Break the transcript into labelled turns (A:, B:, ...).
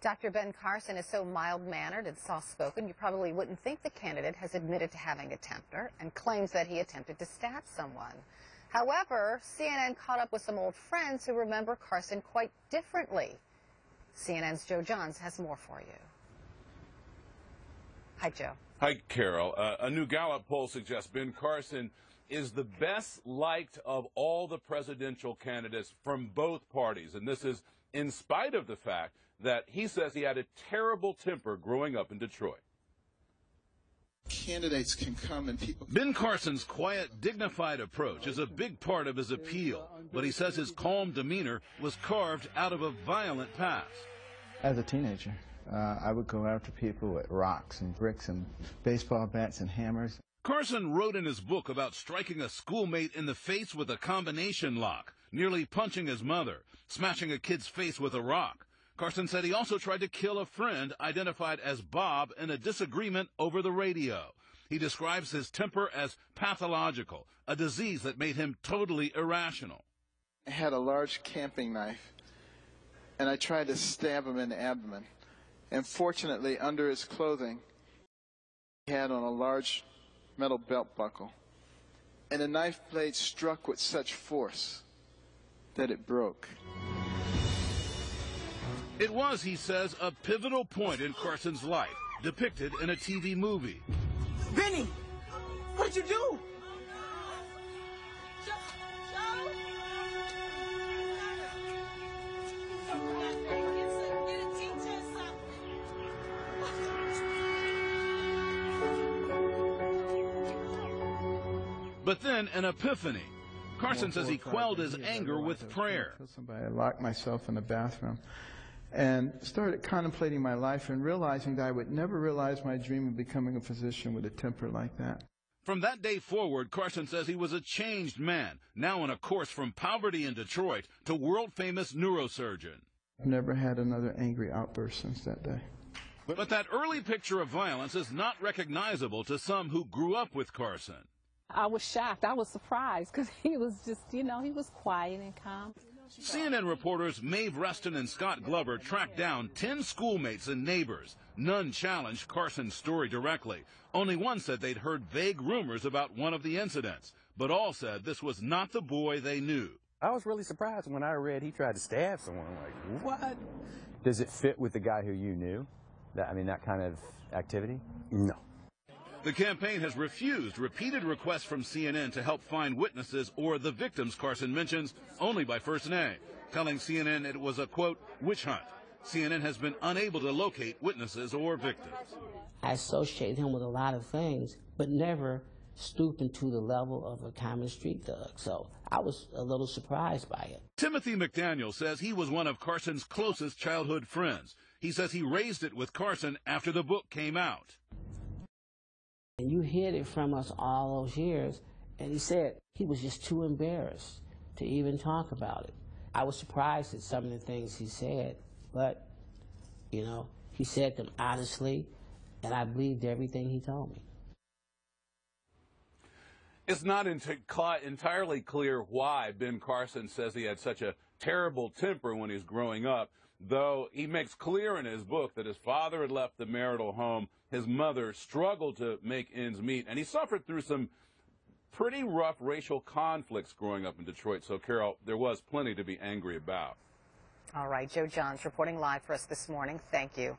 A: Dr. Ben Carson is so mild-mannered and soft-spoken, you probably wouldn't think the candidate has admitted to having a temper and claims that he attempted to stab someone. However, CNN caught up with some old friends who remember Carson quite differently. CNN's Joe Johns has more for you. Hi, Joe.
B: Hi, Carol. A new Gallup poll suggests Ben Carson is the best liked of all the presidential candidates from both parties. And this is in spite of the fact that he says he had a terrible temper growing up in Detroit.
C: Candidates can come and people...
D: Ben Carson's quiet, dignified approach is a big part of his appeal, but he says his calm demeanor was carved out of a violent past.
E: As a teenager, I would go after people with rocks and bricks and baseball bats and hammers.
D: Carson wrote in his book about striking a schoolmate in the face with a combination lock, nearly punching his mother, smashing a kid's face with a rock. Carson said he also tried to kill a friend identified as Bob in a disagreement over the radio. He describes his temper as pathological, a disease that made him totally irrational.
C: I had a large camping knife, and I tried to stab him in the abdomen. And fortunately, under his clothing, he had on a large metal belt buckle. And the knife blade struck with such force that it broke.
D: It was, he says, a pivotal point in Carson's life, depicted in a TV movie.
F: Benny, what'd you do?
D: But then an epiphany. Carson says he quelled his anger with prayer.
E: I locked myself in the bathroom and started contemplating my life and realizing that I would never realize my dream of becoming a physician with a temper like that.
D: From that day forward, Carson says he was a changed man, now on a course from poverty in Detroit to world-famous neurosurgeon.
E: I've never had another angry outburst since that day.
D: But that early picture of violence is not recognizable to some who grew up with Carson.
G: I was shocked. I was surprised because he was just, he was quiet and calm.
D: CNN reporters Maeve Reston and Scott Glover tracked down 10 schoolmates and neighbors. None challenged Carson's story directly. Only one said they'd heard vague rumors about one of the incidents, but all said this was not the boy they knew.
H: I was really surprised when I read he tried to stab someone. Like, what? Does it fit with the guy who you knew? That kind of activity? No.
D: The campaign has refused repeated requests from CNN to help find witnesses or the victims Carson mentions only by first name, telling CNN it was a, quote, witch hunt. CNN has been unable to locate witnesses or victims.
I: I associate him with a lot of things, but never stooping to the level of a common street thug. So I was a little surprised by it.
D: Timothy McDaniel says he was one of Carson's closest childhood friends. He says he raised it with Carson after the book came out.
I: And you hid it from us all those years, and he said he was just too embarrassed to even talk about it. I was surprised at some of the things he said, but, he said them honestly, and I believed everything he told me.
B: It's not entirely clear why Ben Carson says he had such a terrible temper when he was growing up, though he makes clear in his book that his father had left the marital home, his mother struggled to make ends meet, and he suffered through some pretty rough racial conflicts growing up in Detroit. So, Carol, there was plenty to be angry about.
A: All right, Joe Johns reporting live for us this morning. Thank you.